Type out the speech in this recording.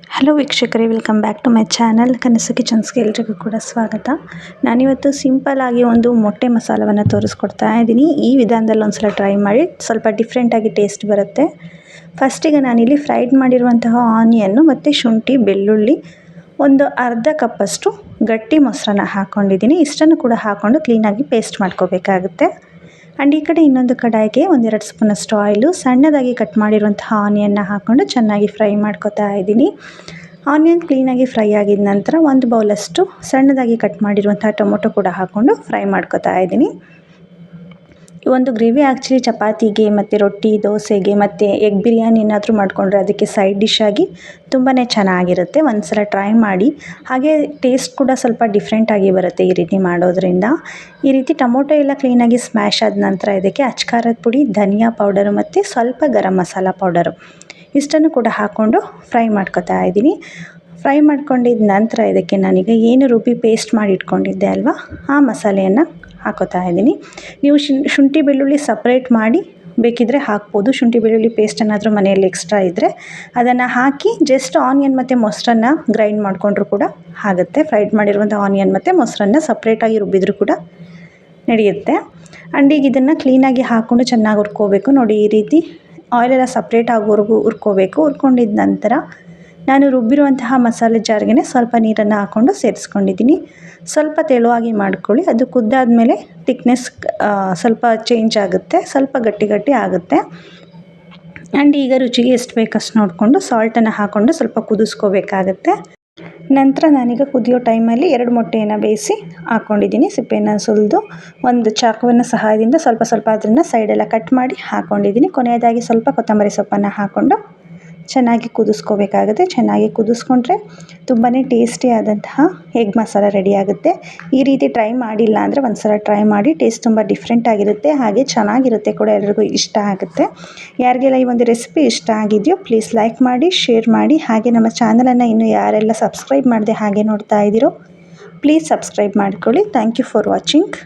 Hello ವೀಕ್ಷಕರೇ, welcome back to my channel Kanasu ಕಿಚನ್ಸ್ಗೆ ಎಲ್ರಿಗೂ ಕೂಡ ಸ್ವಾಗತ. ನಾನಿವತ್ತು ಸಿಂಪಲ್ಲಾಗಿ ಒಂದು ಮೊಟ್ಟೆ ಮಸಾಲವನ್ನು ತೋರಿಸ್ಕೊಡ್ತಾ ಇದ್ದೀನಿ. ಈ ವಿಧಾನದಲ್ಲಿ ಒಂದ್ಸಲ ಟ್ರೈ ಮಾಡಿ, ಸ್ವಲ್ಪ ಡಿಫ್ರೆಂಟಾಗಿ ಟೇಸ್ಟ್ ಬರುತ್ತೆ. ಫಸ್ಟಿಗೆ ನಾನಿಲ್ಲಿ ಫ್ರೈಡ್ ಮಾಡಿರುವಂತಹ ಆನಿಯನ್ನು ಮತ್ತು ಶುಂಠಿ, ಬೆಳ್ಳುಳ್ಳಿ, ಒಂದು ಅರ್ಧ ಕಪ್ಪಷ್ಟು ಗಟ್ಟಿ ಮೊಸರನ್ನ ಹಾಕ್ಕೊಂಡಿದ್ದೀನಿ. ಇಷ್ಟನ್ನು ಕೂಡ ಹಾಕ್ಕೊಂಡು ಕ್ಲೀನಾಗಿ ಪೇಸ್ಟ್ ಮಾಡ್ಕೋಬೇಕಾಗುತ್ತೆ. ಆ್ಯಂಡ್ ಈ ಕಡೆ ಇನ್ನೊಂದು ಕಡಾಯಿಗೆ 1-2 ಸ್ಪೂನಷ್ಟು ಆಯಿಲು, ಸಣ್ಣದಾಗಿ ಕಟ್ ಮಾಡಿರುವಂತಹ ಆನಿಯನ್ನ ಹಾಕ್ಕೊಂಡು ಚೆನ್ನಾಗಿ ಫ್ರೈ ಮಾಡ್ಕೊತಾ ಇದ್ದೀನಿ. ಆನಿಯನ್ ಕ್ಲೀನಾಗಿ ಫ್ರೈ ಆಗಿದ ನಂತರ 1 ಬೌಲಷ್ಟು ಸಣ್ಣದಾಗಿ ಕಟ್ ಮಾಡಿರುವಂತಹ ಟೊಮೊಟೊ ಕೂಡ ಹಾಕ್ಕೊಂಡು ಫ್ರೈ ಮಾಡ್ಕೊತಾ ಇದ್ದೀನಿ. ಈ ಒಂದು ಗ್ರೇವಿ ಆ್ಯಕ್ಚುಲಿ ಚಪಾತಿಗೆ ಮತ್ತು ರೊಟ್ಟಿ, ದೋಸೆಗೆ ಮತ್ತು ಎಗ್ ಬಿರಿಯಾನಿ ಏನಾದರೂ ಮಾಡಿಕೊಂಡ್ರೆ ಅದಕ್ಕೆ ಸೈಡ್ ಡಿಶ್ ಆಗಿ ತುಂಬಾ ಚೆನ್ನಾಗಿರುತ್ತೆ. ಒಂದು ಸಲ ಟ್ರೈ ಮಾಡಿ. ಹಾಗೆ ಟೇಸ್ಟ್ ಕೂಡ ಸ್ವಲ್ಪ ಡಿಫ್ರೆಂಟಾಗಿ ಬರುತ್ತೆ ಈ ರೀತಿ ಮಾಡೋದ್ರಿಂದ. ಈ ರೀತಿ ಟೊಮೊಟೊ ಎಲ್ಲ ಕ್ಲೀನಾಗಿ ಸ್ಮ್ಯಾಶ್ ಆದ ನಂತರ ಇದಕ್ಕೆ ಅಚ್ಕಾರದ ಪುಡಿ, ಧನಿಯಾ ಪೌಡರು ಮತ್ತು ಸ್ವಲ್ಪ ಗರಂ ಮಸಾಲ ಪೌಡರು ಇಷ್ಟನ್ನು ಕೂಡ ಹಾಕ್ಕೊಂಡು ಫ್ರೈ ಮಾಡ್ಕೊತಾ ಇದ್ದೀನಿ. ಫ್ರೈ ಮಾಡ್ಕೊಂಡಿದ್ದ ನಂತರ ಇದಕ್ಕೆ ನಾನೀಗ ಏನು ರುಬ್ಬಿ ಪೇಸ್ಟ್ ಮಾಡಿ ಇಟ್ಕೊಂಡಿದ್ದೆ ಅಲ್ವಾ, ಆ ಮಸಾಲೆಯನ್ನು ಹಾಕೋತಾ ಇದ್ದೀನಿ. ನೀವು ಶುಂಠಿ ಬೆಳ್ಳುಳ್ಳಿ ಸಪ್ರೇಟ್ ಮಾಡಿ ಬೇಕಿದ್ದರೆ ಹಾಕ್ಬೋದು. ಶುಂಠಿ ಬೆಳ್ಳುಳ್ಳಿ ಪೇಸ್ಟ್ ಏನಾದರೂ ಮನೆಯಲ್ಲಿ ಎಕ್ಸ್ಟ್ರಾ ಇದ್ದರೆ ಅದನ್ನು ಹಾಕಿ ಜಸ್ಟ್ ಆನಿಯನ್ ಮತ್ತು ಮೊಸರನ್ನ ಗ್ರೈಂಡ್ ಮಾಡಿಕೊಂಡ್ರೂ ಕೂಡ ಆಗುತ್ತೆ. ಫ್ರೈಡ್ ಮಾಡಿರುವಂಥ ಆನಿಯನ್ ಮತ್ತು ಮೊಸರನ್ನ ಸಪ್ರೇಟಾಗಿ ರುಬ್ಬಿದ್ರೂ ಕೂಡ ನಡೆಯುತ್ತೆ. ಆ್ಯಂಡ್ ಈಗ ಇದನ್ನು ಕ್ಲೀನಾಗಿ ಹಾಕ್ಕೊಂಡು ಚೆನ್ನಾಗಿ ಹುರ್ಕೋಬೇಕು. ನೋಡಿ, ಈ ರೀತಿ ಆಯಿಲೆಲ್ಲ ಸಪ್ರೇಟ್ ಆಗೋವರೆಗೂ ಹುರ್ಕೋಬೇಕು. ಹುರ್ಕೊಂಡಿದ್ದ ನಂತರ ನಾನು ರುಬ್ಬಿರುವಂತಹ ಮಸಾಲೆ ಜಾರ್ಗೆ ಸ್ವಲ್ಪ ನೀರನ್ನು ಹಾಕ್ಕೊಂಡು ಸೇರಿಸ್ಕೊಂಡಿದ್ದೀನಿ. ಸ್ವಲ್ಪ ತೆಳುವಾಗಿ ಮಾಡ್ಕೊಳ್ಳಿ. ಅದು ಕುದ್ದಾದಮೇಲೆ ತಿಕ್ನೆಸ್ ಸ್ವಲ್ಪ ಚೇಂಜ್ ಆಗುತ್ತೆ, ಸ್ವಲ್ಪ ಗಟ್ಟಿ ಆಗುತ್ತೆ. ಆ್ಯಂಡ್ ಈಗ ರುಚಿಗೆ ಎಷ್ಟು ಬೇಕಷ್ಟು ನೋಡಿಕೊಂಡು ಸಾಲ್ಟನ್ನು ಹಾಕ್ಕೊಂಡು ಸ್ವಲ್ಪ ಕುದಿಸ್ಕೋಬೇಕಾಗತ್ತೆ. ನಂತರ ನಾನೀಗ ಕುದಿಯೋ ಟೈಮಲ್ಲಿ 2 ಮೊಟ್ಟೆಯನ್ನು ಬೇಯಿಸಿ ಹಾಕ್ಕೊಂಡಿದ್ದೀನಿ. ಸಿಪ್ಪೆಯನ್ನು ಸುಲಿದು ಒಂದು ಚಾಕುವಿನ ಸಹಾಯದಿಂದ ಸ್ವಲ್ಪ ಅದನ್ನು ಸೈಡೆಲ್ಲ ಕಟ್ ಮಾಡಿ ಹಾಕ್ಕೊಂಡಿದ್ದೀನಿ. ಕೊನೆಯದಾಗಿ ಸ್ವಲ್ಪ ಕೊತ್ತಂಬರಿ ಸೊಪ್ಪನ್ನು ಹಾಕ್ಕೊಂಡು ಚೆನ್ನಾಗಿ ಕುದಿಸ್ಕೋಬೇಕಾಗುತ್ತೆ. ಚೆನ್ನಾಗಿ ಕುದಿಸ್ಕೊಂಡ್ರೆ ತುಂಬಾ ಟೇಸ್ಟಿ ಆದಂತಹ ಎಗ್ ಮಸಾಲ ರೆಡಿ ಆಗುತ್ತೆ. ಈ ರೀತಿ ಟ್ರೈ ಮಾಡಿಲ್ಲ ಅಂದರೆ ಒಂದು ಸಲ ಟ್ರೈ ಮಾಡಿ. ಟೇಸ್ಟ್ ತುಂಬ ಡಿಫ್ರೆಂಟ್ ಆಗಿರುತ್ತೆ, ಹಾಗೆ ಚೆನ್ನಾಗಿರುತ್ತೆ ಕೂಡ, ಎಲ್ರಿಗೂ ಇಷ್ಟ ಆಗುತ್ತೆ. ಯಾರಿಗೆಲ್ಲ ಈ ಒಂದು ರೆಸಿಪಿ ಇಷ್ಟ ಆಗಿದೆಯೋ ಪ್ಲೀಸ್ ಲೈಕ್ ಮಾಡಿ, ಶೇರ್ ಮಾಡಿ. ಹಾಗೆ ನಮ್ಮ ಚಾನಲನ್ನು ಇನ್ನೂ ಯಾರೆಲ್ಲ ಸಬ್ಸ್ಕ್ರೈಬ್ ಮಾಡದೆ ಹಾಗೆ ನೋಡ್ತಾ ಇದ್ದೀರೋ ಪ್ಲೀಸ್ ಸಬ್ಸ್ಕ್ರೈಬ್ ಮಾಡ್ಕೊಳ್ಳಿ. Thank you for watching.